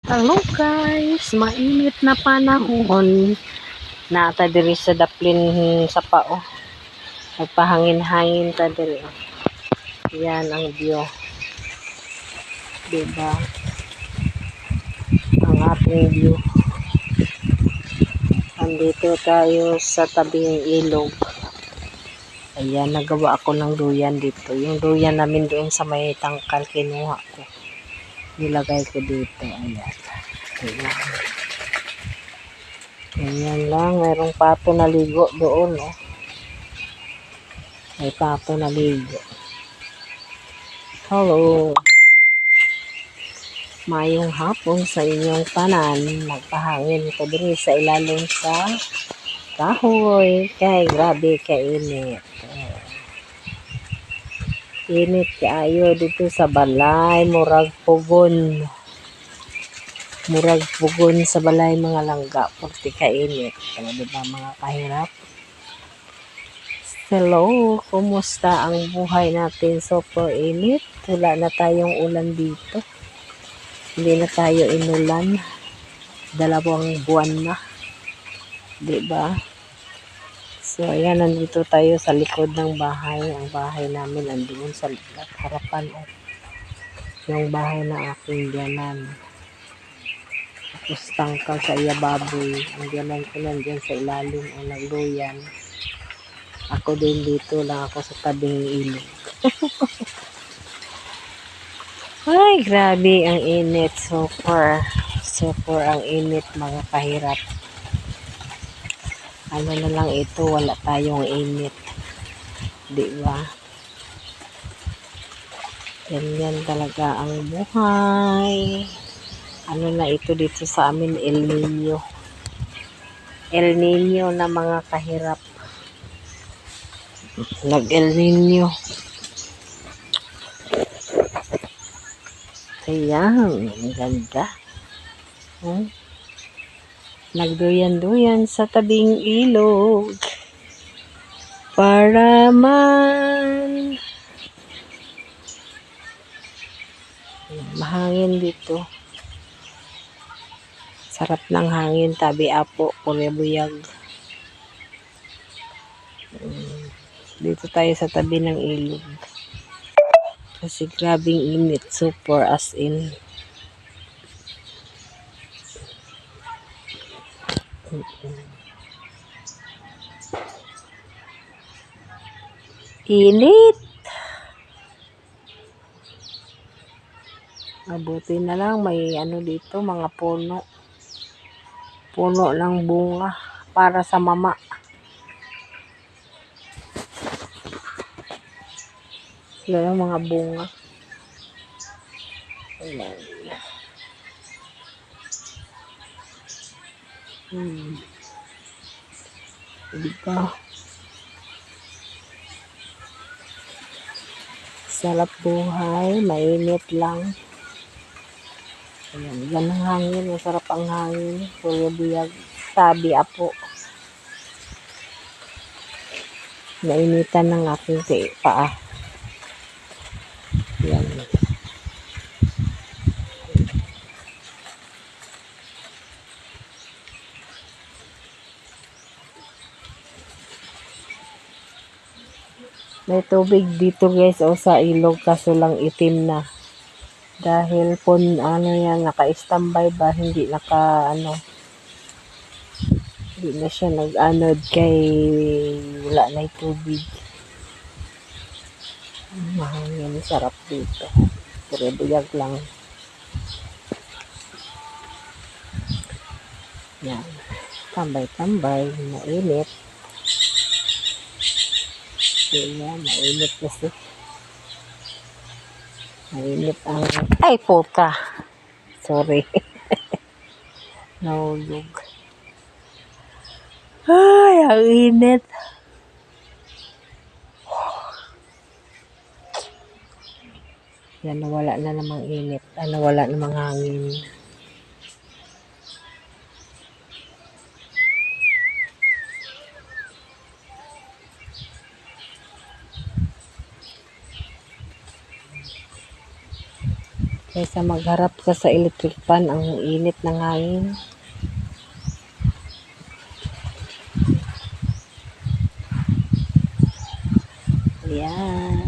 Hello guys, mainit na panahon. Nata diri sa daplin sa pao. Nagpahangin-hangin ta diri. Yan ang view. Diba? Ang ating view. Andito tayo sa tabing ilog. Ayan, nagawa ako ng duyan dito. Yung duyan namin doon sa may tangkal kinuha ko. Nilagay ko dito. Ayan. Ayan. Ganyan lang. Mayroong pato na ligo doon. Oh. May pato na ligo. Hello. Mayong hapon sa inyong tanan. Nagpahangin ko din sa ilalim sa kahoy. Kay grabe kainit. Init kaayo dito sa balay. Murag pugon. Murag pugon sa balay mga langga. Purti kainit. Ano diba mga kahirap? Hello, kumusta ang buhay natin? Super init. Wala na tayong ulan dito. Hindi na tayo inulan. 2 buwan na. Diba? So, ayan, nandito tayo sa likod ng bahay. Ang bahay namin nandoon sa harapan. Yung bahay na aking diyanan. Tapos tangkal sa baboy. Ang diyanan ko nandiyan sa ilalim o nagluyan. Ako din dito lang ako sa tabing ilog. Ay, grabe ang init. Super ang init mga kahirap. Ano na lang ito, wala tayong init. Diba? Ganyan talaga ang buhay. Ano na ito dito sa amin, El Nino. El Nino na mga kahirap. Nag-El Nino. Ayan, ang ganda. Nagduyan-duyan sa tabing ilog. Para man mahangin dito. Sarap ng hangin, tabi apo, kulebuyag. Dito tayo sa tabi ng ilog. Kasi grabing init, super as in. Init. Mabuti na lang may ano dito, mga puno. Puno ng bunga para sa mama. Sila yung mga bunga. Ayan. Diba? Sarap buhay, mainit lang. Ayan, yan ang hangin, masarap ang hangin. Kulebuyag, tabi apo. Nainitan ng aking paa. Yan. May tubig dito guys o sa ilog kaso lang itim na. Dahil ano yan, naka-standby ba, hindi hindi na siya nag-anod kay wala na tubig. Mahangin, sarap dito. Pero buyag lang. Yan. Tambay-tambay, mainit. Yan, mainit kasi. Mainit ang... Ay, puta! Sorry. Nahulog. Ay, ang init. Yan, nawala na namang init. Nawala namang hangin. Kaysa magharap ka sa electric fan, ang init ng hangin. Ayan.